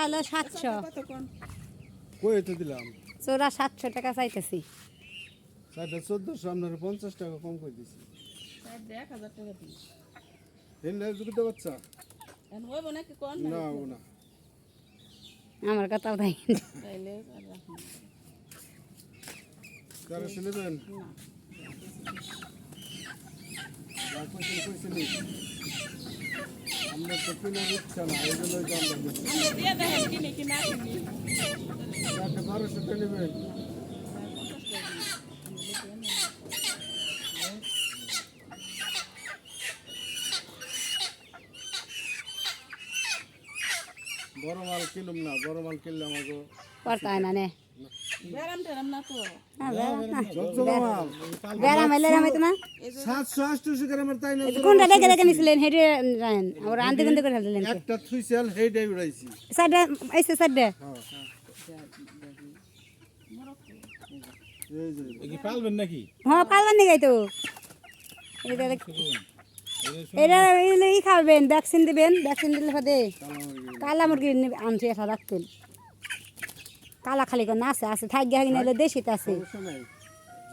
হলো 700। কই তো দিলাম চোরা 700 টাকা চাইতেছি। 1400 আপনার 50 টাকা কম করে দিছি। 1000 টাকা দিই। এনে দুটো বাচ্চা এখন হইব নাকি কোন না ও না আমার কথাও তাই। তাইলে আর রাখুন। কারো শুনে দেন না কইছেন আমরা তো কিনার ইচ্ছা না এই জন্যই দাম লাগবে। আমরা দিয়ে দেখেন কিনে কি না কিনি 1200 টাকা নেবেন। বড় মাল কিনুম না, বড় মাল কিনলে আমাকে করতে হয় না নে। বেরাম টেরাম না তো বেড়া মেলে রামাইতো না। 700-800 গ্রামের তাই না কোনটা দেখে দেখে নিছিলেন হেডে রায়ন আর আনতে গন্তে করে দিলেন। একটা থুইছেল হেডাই উড়াইছি। সাইডে আইছে সাইডে। এই যে কি পালবেন নাকি? হ্যাঁ পালবেন নি গাইতো। এটা এটা এই খাবেন ভ্যাকসিন দিবেন, ভ্যাকসিন দিলে পরে কালা মুরগি আনছে এটা রাখতেন। কালা খালি কোন আছে আছে থাক গিয়া নিলে দেশিতে আছে। সমস্যা নাই।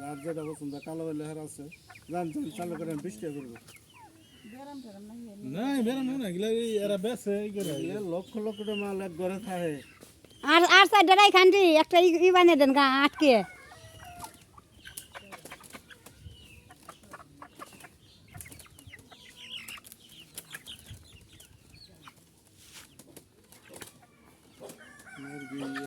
যার যেটা পছন্দ কালো লেহার আছে জান চালু করে 20 টাকা করব। বেরাম টেরাম না না বেরাম না গিলা এরা বেছে এই করে লক্ষ লক্ষ টাকা মাল এক ঘরে থাকে। আর সাইডে রাই খান্ডি একটা ই বানিয়ে দেন গা আটকে।